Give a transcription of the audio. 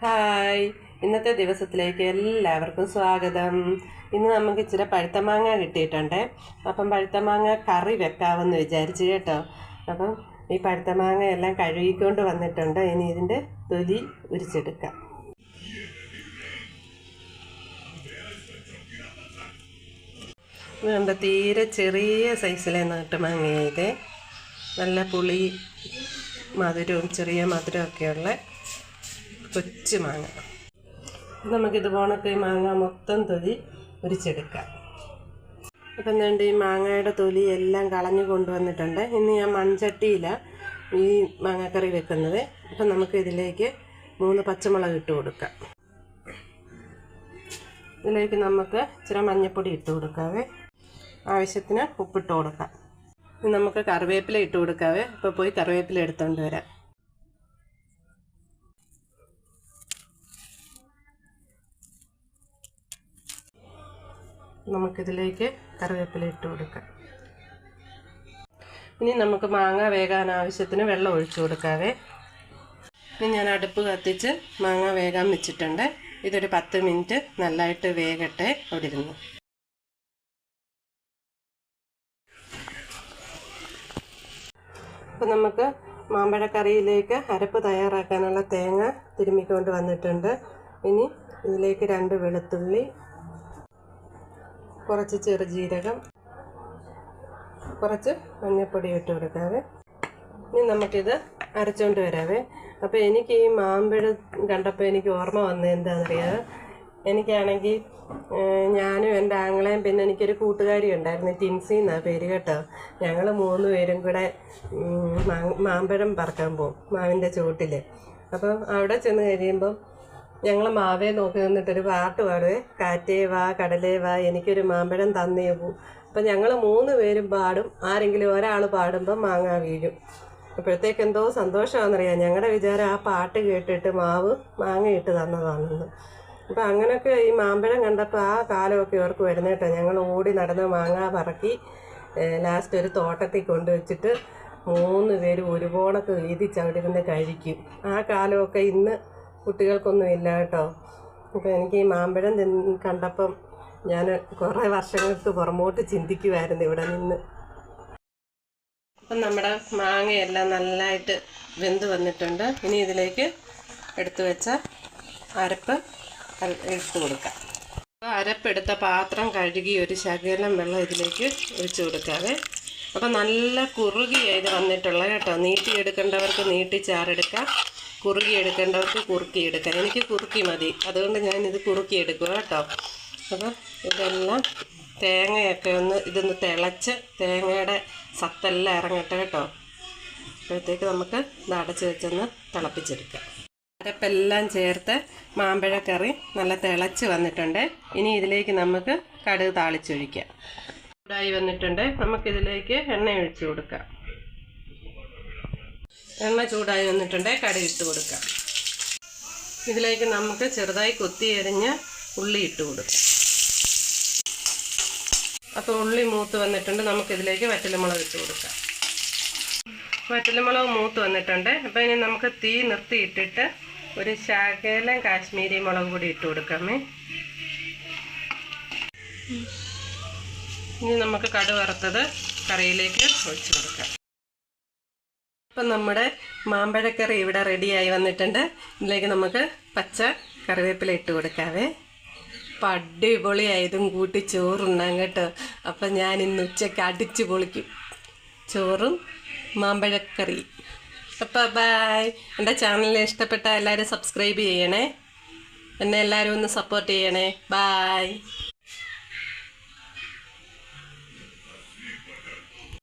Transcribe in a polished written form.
Hi, ഇന്നത്തെ ദിവസത്തിലേക്ക് എല്ലാവർക്കും സ്വാഗതം. ഇന്ന് നമുക്ക് ഇച്ചിരി പഴുത്തമാങ്ങ കിട്ടിയിട്ടുണ്ട്. അപ്പം പഴുത്തമാങ്ങ കറി വെക്കാമെന്ന് വിചാരിച്ചു കേട്ടോ. അപ്പം ഈ പഴുത്തമാങ്ങ എല്ലാം കഴുകിക്കൊണ്ട് വന്നിട്ടുണ്ട്. ഇനി ഇതിൻ്റെ തൊലി ഉരിച്ചെടുക്കാം. ഇതുകൊണ്ട് തീരെ ചെറിയ സൈസിലെ നാട്ടുമാങ്ങയത്, നല്ല പുളി മധുരവും ചെറിയ മധുരമൊക്കെയുള്ള കൊച്ചു മാങ്ങ. നമുക്കിതുപോണൊക്കെ ഈ മാങ്ങ മൊത്തം തൊലി ഉരിച്ചെടുക്കാം. അപ്പം എന്താണ്ട് ഈ മാങ്ങയുടെ തൊലി എല്ലാം കളഞ്ഞു കൊണ്ടുവന്നിട്ടുണ്ട്. ഇന്ന് ഞാൻ മൺചട്ടിയിലാണ് ഈ മാങ്ങാക്കറി വെക്കുന്നത്. അപ്പം നമുക്ക് ഇതിലേക്ക് 3 പച്ചമുളക് ഇട്ട് കൊടുക്കാം. ഇതിലേക്ക് നമുക്ക് ഇച്ചിരി മഞ്ഞൾപ്പൊടി ഇട്ട് കൊടുക്കാവേ. ആവശ്യത്തിന് ഉപ്പിട്ട് കൊടുക്കാം. ഇനി നമുക്ക് കറിവേപ്പില ഇട്ട് കൊടുക്കാവേ. അപ്പോൾ പോയി കറിവേപ്പില എടുത്തുകൊണ്ട് വരാം. നമുക്കിതിലേക്ക് കറിവേപ്പില ഇട്ട് കൊടുക്കാം. ഇനി നമുക്ക് മാങ്ങ വേകാൻ ആവശ്യത്തിന് വെള്ളം ഒഴിച്ചു കൊടുക്കാവേ. ഇനി ഞാൻ അടുപ്പ് കത്തിച്ച് മാങ്ങ വേകാൻ വെച്ചിട്ടുണ്ട്. ഇതൊരു 10 മിനിറ്റ് നല്ലതായിട്ട് വേകട്ടെ അവിടെ ഇരുന്ന്. അപ്പം നമുക്ക് മാമ്പഴക്കറിയിലേക്ക് അരപ്പ് തയ്യാറാക്കാനുള്ള തേങ്ങ തിരുമ്മിക്കൊണ്ട് വന്നിട്ടുണ്ട്. ഇനി ഇതിലേക്ക് 2 വെളുത്തുള്ളി, കുറച്ച് ചെറുജീരകം, കുറച്ച് മഞ്ഞൾപ്പൊടി ഇട്ട് കൊടുക്കാവേ. ഇനി നമുക്കിത് അരച്ചുകൊണ്ട് വരാവേ. അപ്പോൾ എനിക്ക് ഈ മാമ്പഴം കണ്ടപ്പോൾ എനിക്ക് ഓർമ്മ വന്നത് എന്താണെന്നറിയാമോ? എനിക്കാണെങ്കിൽ ഞാനും എൻ്റെ ആങ്ങളെയും പിന്നെ എനിക്കൊരു കൂട്ടുകാരി ഉണ്ടായിരുന്നു, ടിൻസി എന്നാണ് പേര് കേട്ടോ. ഞങ്ങൾ 3 പേരും കൂടെ മാമ്പഴം പറക്കാൻ പോകും മാവിൻ്റെ ചുവട്ടിൽ. അപ്പം അവിടെ ചെന്ന് കഴിയുമ്പം ഞങ്ങൾ മാവേ നോക്കി നിന്നിട്ടൊരു പാട്ട് പാടുവേ, കാറ്റേ വാ കടലേ വാ എനിക്കൊരു മാമ്പഴം തന്നേ പോ. അപ്പം ഞങ്ങൾ 3 പേരും പാടും. ആരെങ്കിലും ഒരാൾ പാടുമ്പം മാങ്ങ വീഴും. അപ്പോഴത്തേക്ക് എന്തോ സന്തോഷമാണെന്നറിയാം. ഞങ്ങളുടെ വിചാരം ആ പാട്ട് കേട്ടിട്ട് മാവ് മാങ്ങ ഇട്ട് തന്നതാണെന്ന്. അപ്പം അങ്ങനെയൊക്കെ ഈ മാമ്പഴം കണ്ടപ്പോൾ ആ കാലമൊക്കെ ഓർക്ക് വരുന്ന കേട്ടോ. ഞങ്ങൾ ഓടി നടന്ന് മാങ്ങ പറക്കി ലാസ്റ്റ് ഒരു തോട്ടത്തിൽ കൊണ്ടുവച്ചിട്ട് 3 പേരും ഒരുപോണൊക്കെ വീതിച്ച് അവിടെ ഇരുന്ന് കഴിക്കും. ആ കാലമൊക്കെ ഇന്ന് കുട്ടികൾക്കൊന്നും ഇല്ല കേട്ടോ. അപ്പോൾ എനിക്ക് ഈ മാമ്പഴം കണ്ടപ്പം ഞാൻ കുറേ വർഷങ്ങൾക്ക് പുറമോട്ട് ചിന്തിക്കുമായിരുന്നു ഇവിടെ നിന്ന്. അപ്പം നമ്മുടെ മാങ്ങയെല്ലാം നല്ലതായിട്ട് വെന്ത് വന്നിട്ടുണ്ട്. ഇനി ഇതിലേക്ക് എടുത്തു വെച്ച അരപ്പ് എടുത്ത് കൊടുക്കാം. അപ്പോൾ അരപ്പെടുത്ത പാത്രം കഴുകി ഒരു ശകലം വെള്ളം ഇതിലേക്ക് ഒഴിച്ചു കൊടുക്കാതെ. അപ്പോൾ നല്ല കുറുകിയായത് വന്നിട്ടുള്ള കേട്ടോ. നീട്ടിയെടുക്കേണ്ടവർക്ക് നീട്ടി ചാറെടുക്കാം, കുറുകി എടുക്കേണ്ടവർക്ക് കുറുക്കിയെടുക്കാം. എനിക്ക് കുറുക്കി മതി, അതുകൊണ്ട് ഞാനിത് കുറുക്കിയെടുക്കുക കേട്ടോ. അപ്പോൾ ഇതെല്ലാം തേങ്ങയൊക്കെ ഇതൊന്ന് തിളച്ച് തേങ്ങയുടെ സത്തെല്ലാം ഇറങ്ങട്ടെ കേട്ടോ. അപ്പോഴത്തേക്ക് നമുക്ക് ഇത് അടച്ച് വെച്ചൊന്ന് തിളപ്പിച്ചെടുക്കാം. അരപ്പെല്ലാം ചേർത്ത് മാമ്പഴക്കറി നല്ല തിളച്ച് വന്നിട്ടുണ്ട്. ഇനി ഇതിലേക്ക് നമുക്ക് കടുക് താളിച്ചൊഴിക്കാം. ചൂടായി വന്നിട്ടുണ്ട്. നമുക്കിതിലേക്ക് എണ്ണ ഒഴിച്ച് കൊടുക്കാം. എണ്ണ ചൂടായി വന്നിട്ടുണ്ട്. കടുക് ഇട്ട് കൊടുക്കാം. ഇതിലേക്ക് നമുക്ക് ചെറുതായി കൊത്തി എരിഞ്ഞ ഉള്ളി ഇട്ട് കൊടുക്കാം. അപ്പോൾ ഉള്ളി മൂത്ത് വന്നിട്ടുണ്ട്. നമുക്കിതിലേക്ക് വറ്റൽമുളക് ഇട്ട് കൊടുക്കാം. വറ്റൽമുളക് മൂത്ത് വന്നിട്ടുണ്ട്. അപ്പോൾ ഇനി നമുക്ക് തീ നിർത്തിയിട്ടിട്ട് ഒരു ശകലം കാശ്മീരി മുളക് പൊടി ഇട്ട് കൊടുക്കാമേ. ഇനി നമുക്ക് കടുക് വറുത്തത് കറിയിലേക്ക് ഒഴിച്ച് കൊടുക്കാം. അപ്പം നമ്മുടെ മാമ്പഴക്കറി ഇവിടെ റെഡിയായി വന്നിട്ടുണ്ട്. ഇതിലേക്ക് നമുക്ക് പച്ച കറിവേപ്പില ഇട്ട് കൊടുക്കാവേ. അപ്പം അടിപൊളിയായതും കൂട്ടി ചോറുണ്ണാം കേട്ടോ. അപ്പം ഞാൻ ഇന്ന് ഉച്ചയ്ക്ക് അടിച്ച് പൊളിക്കും ചോറും മാമ്പഴക്കറി. അപ്പോൾ ബൈ. എൻ്റെ ചാനലിനെ ഇഷ്ടപ്പെട്ട എല്ലാവരും സബ്സ്ക്രൈബ് ചെയ്യണേ. എന്നെ എല്ലാവരും ഒന്ന് സപ്പോർട്ട് ചെയ്യണേ. ബൈ.